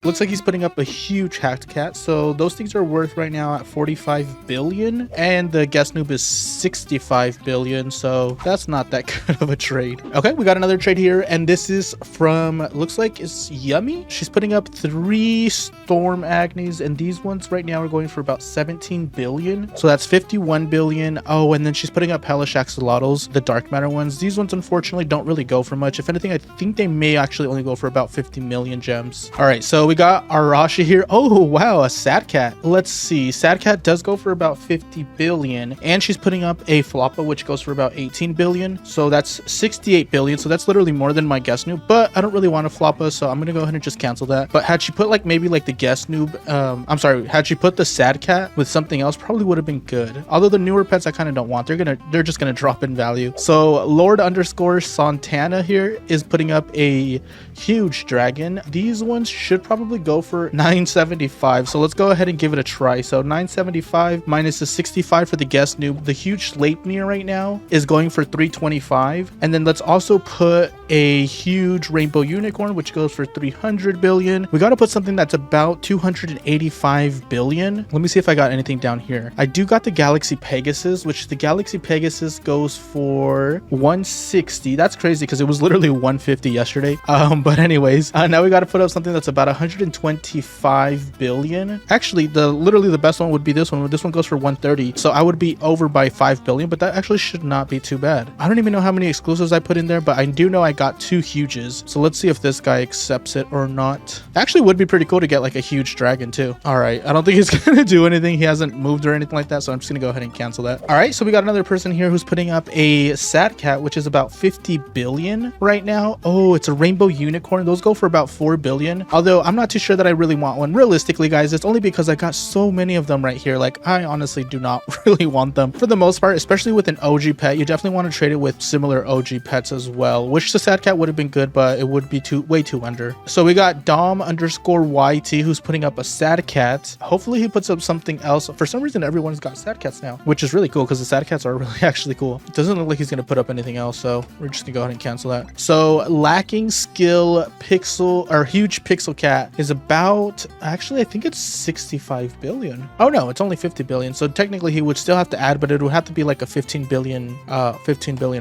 Looks like he's putting up a huge hacked cat. So those things are worth right now at 45 billion. And the guest noob is 65 billion. So that's not that good of a trade. Okay, we got another trade here. And this is from, looks like it's Yummy. She's putting up 3 Storm Agnes. And these ones right now are going for about 17 billion. So that's 51 billion. Oh, and then she's putting up Hellish Axolotls, the Dark Matter ones. These ones, unfortunately, don't really go for much. If anything, I think they may actually only go for about 50 million gems. All right, so we got Arashi here. Oh, wow, a Sad Cat. Let's see. Sad Cat does go for about 50 billion. And she's putting up a Floppa, which goes for about 18 billion. So that's 68 billion. So that's literally more than my guest noob. But I don't really want a Floppa, so I'm going to go ahead and just cancel that. But had she put like maybe like the guest noob, I'm sorry, had she put the Sad Cat with something else, probably would have been good. Although the newer pets I kind of don't want. They're just going to drop in value. So Lord _ Santana here is putting up a huge dragon. These ones should probably go for 975. So let's go ahead and give it a try. So 975 minus the 65 for the guest noob. The huge Sleipnir right now is going for 325. And then let's also put a huge Rainbow Unicorn, which goes for 300 billion. We got to put something that's about 285 billion. Let me see if I got anything down here. I do got the Galaxy Pegasus, which the Galaxy Pegasus goes for 160. That's crazy because it was literally 150 yesterday. But anyways, now we got to put up something that's about 125 billion. Actually, literally the best one would be this one. This one goes for 130. So I would be over by 5 billion, but that actually should not be too bad. I don't even know how many exclusives I put in there, but I do know I got 2 huges. So let's see if this guy accepts it or not. Actually would be pretty cool to get like a huge dragon too. All right, I don't think he's gonna do anything. He hasn't moved or anything like that, so I'm just gonna go ahead and cancel that. All right, so we got another person here who's putting up a Sad Cat, which is about 50 billion right now. Oh, it's a Rainbow Unicorn. Those go for about 4 billion. Although I'm not too sure that I really want one. Realistically, guys, it's only because I got so many of them right here. Like, I honestly do not really want them for the most part, especially with an OG pet. You definitely want to trade it with similar OG pets as well. Wish the Sad Cat would have been good, but it would be way too under. So we got Dom _ YT who's putting up a Sad Cat. Hopefully he puts up something else. For some reason, everyone's got Sad Cats now, which is really cool because the Sad Cats are really actually cool. It doesn't look like he's going to put up anything else, so we're just gonna go ahead and cancel that. So lacking skill pixel or huge pixel cat is about, actually I think it's 65 billion. Oh no, it's only 50 billion. So technically he would still have to add, but it would have to be like a 15 billion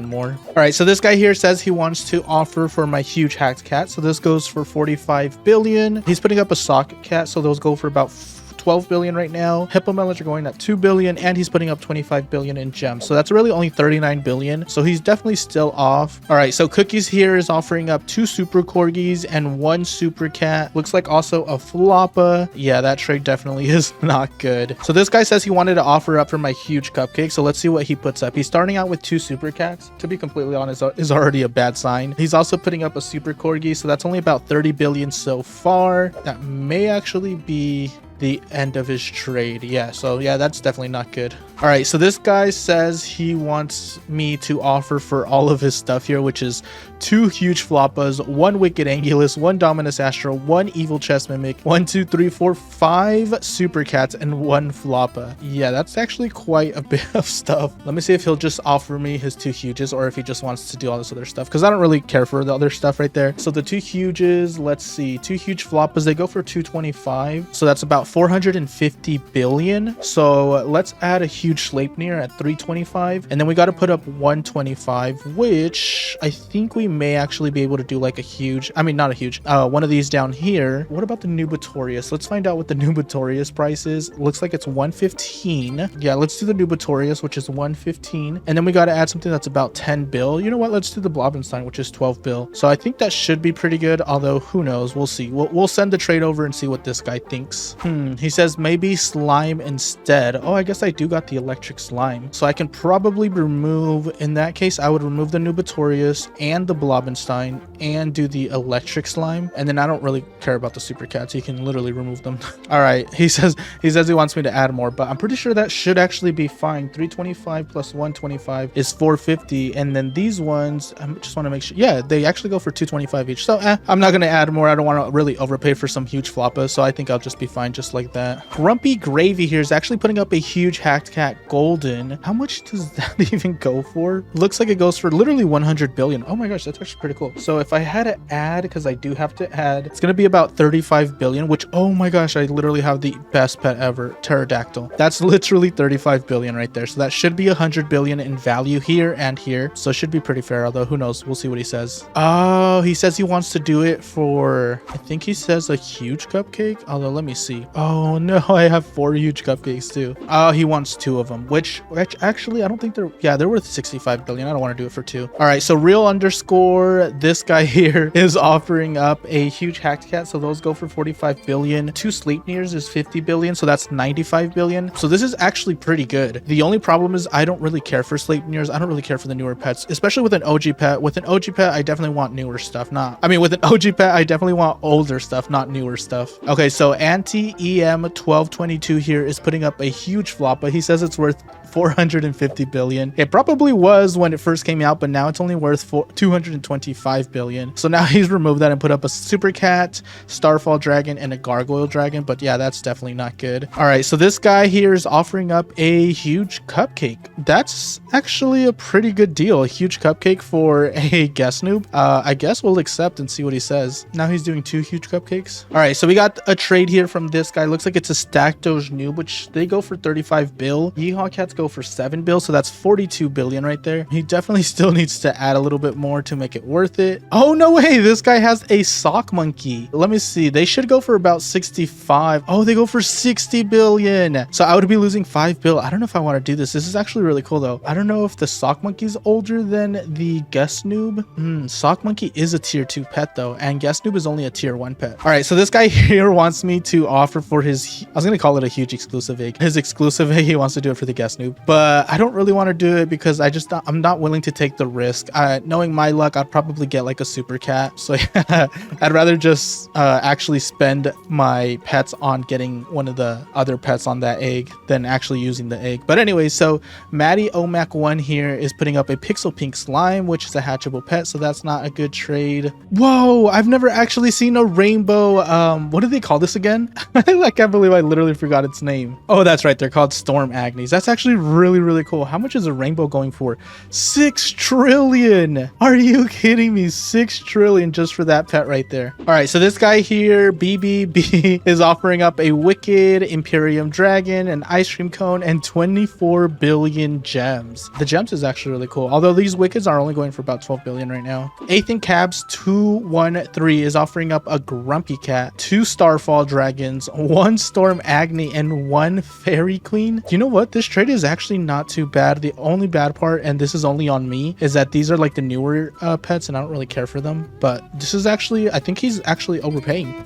more. All right, so this guy here says he wants to offer for my huge hacked cat. So this goes for 45 billion. He's putting up a socket cat, so those go for about 12 billion right now. Hippo melons are going at 2 billion, and he's putting up 25 billion in gems. So that's really only 39 billion. So he's definitely still off. All right, so Cookies here is offering up 2 super corgis and 1 super cat. Looks like also a Floppa. Yeah, that trade definitely is not good. So this guy says he wanted to offer up for my huge cupcake. So let's see what he puts up. He's starting out with 2 super cats. To be completely honest, is already a bad sign. He's also putting up a super corgi. So that's only about 30 billion so far. That may actually be the end of his trade. Yeah, so yeah, that's definitely not good. All right, so this guy says he wants me to offer for all of his stuff here, which is 2 huge Floppas, 1 Wicked Angulus, 1 Dominus Astro, 1 Evil Chess Mimic, 1, 2, 3, 4, 5 Super Cats, and 1 Floppa. Yeah, that's actually quite a bit of stuff. Let me see if he'll just offer me his 2 huges or if he just wants to do all this other stuff, because I don't really care for the other stuff right there. So the 2 huges, let's see, 2 huge Floppas, they go for 225. So that's about 450 billion. So let's add a huge Sleipnir at 325, and then we got to put up 125, which I think we may actually be able to do like a huge, I mean not a huge, one of these down here. What about the Nubatorius? Let's find out what the Nubatorius price is. Looks like it's 115. Yeah, let's do the Nubatorius, which is 115, and then we got to add something that's about 10 bill. You know what, let's do the Blobenstein, which is 12 bill. So I think that should be pretty good, although who knows, we'll see. We'll send the trade over and see what this guy thinks. He says maybe slime instead. Oh, I guess I do got the electric slime, so I can probably remove, in that case I would remove the Nubatorius and the Blobenstein and do the electric slime, and then I don't really care about the super cats. You can literally remove them. All right, he says he wants me to add more, but I'm pretty sure that should actually be fine. 325 plus 125 is 450, and then these ones, I just want to make sure, yeah, they actually go for 225 each. So I'm not gonna add more. I don't want to really overpay for some huge Floppa, so I think I'll just be fine just just like that. Grumpy Gravy here is actually putting up a huge hacked cat golden. How much does that even go for? Looks like it goes for literally 100 billion. Oh my gosh, that's actually pretty cool. So if I had to add, because I do have to add, it's gonna be about 35 billion, which, oh my gosh, I literally have the best pet ever, pterodactyl. That's literally 35 billion right there. So that should be 100 billion in value here and here. So it should be pretty fair, although who knows? We'll see what he says. Oh, he says he wants to do it for, I think he says a huge cupcake. Although let me see. Oh no, I have 4 huge cupcakes too. Oh, he wants 2 of them, which actually I don't think they're worth 65 billion. I don't want to do it for 2. All right, so real underscore, this guy here is offering up a huge hacked cat. So those go for 45 billion. 2 Sleipnirs is 50 billion. So that's 95 billion. So this is actually pretty good. The only problem is I don't really care for Sleipnirs. I don't really care for the newer pets, especially with an OG pet. With an OG pet, I definitely want newer stuff. With an OG pet, I definitely want older stuff, not newer stuff. Okay, so Anti-EM1222 here is putting up a huge flop, but he says it's worth 450 billion. It probably was when it first came out, but now it's only worth 225 billion. So now he's removed that and put up a super cat, starfall dragon, and a gargoyle dragon. But yeah, that's definitely not good. All right, so this guy here is offering up a huge cupcake. That's actually a pretty good deal. A huge cupcake for a guest noob. I guess we'll accept and see what he says. Now he's doing 2 huge cupcakes. All right, so we got a trade here from this guy. Looks like it's a stack doge noob, which they go for 35 bill. Yeehaw cats go for 7 bill, so that's 42 billion right there. He definitely still needs to add a little bit more to make it worth it. Oh no way, this guy has a sock monkey. Let me see, they should go for about 65. Oh, they go for 60 billion. So I would be losing 5 bill. I don't know if I want to do this. This is actually really cool though. I don't know if the sock monkey is older than the guest noob. Sock monkey is a tier 2 pet though, and guest noob is only a tier 1 pet. All right, so this guy here wants me to offer for his, I was gonna call it a huge exclusive egg. His exclusive egg, he wants to do it for the guest noob, but I don't really want to do it because I'm not willing to take the risk. Knowing my luck, I'd probably get like a super cat. So yeah, I'd rather just actually spend my pets on getting one of the other pets on that egg than actually using the egg. But anyway, so Maddie Omac1 here is putting up a pixel pink slime, which is a hatchable pet, so that's not a good trade. Whoa, I've never actually seen a rainbow, what do they call this again? I can't believe I literally forgot its name. Oh, that's right, they're called Storm Agnes. That's actually really cool. How much is a rainbow going for? 6 trillion. Are you kidding me? 6 trillion just for that pet right there. All right, so this guy here, BBB, is offering up a wicked Imperium dragon, an ice cream cone, and 24 billion gems. The gems is actually really cool, although these wickeds are only going for about 12 billion right now. Athan Cabs 213 is offering up a grumpy cat, 2 starfall dragons, 1 storm agni, and 1 fairy queen. You know what? This trade is actually not too bad. The only bad part, and this is only on me, is that these are like the newer pets and I don't really care for them, but this is actually, I think he's actually overpaying.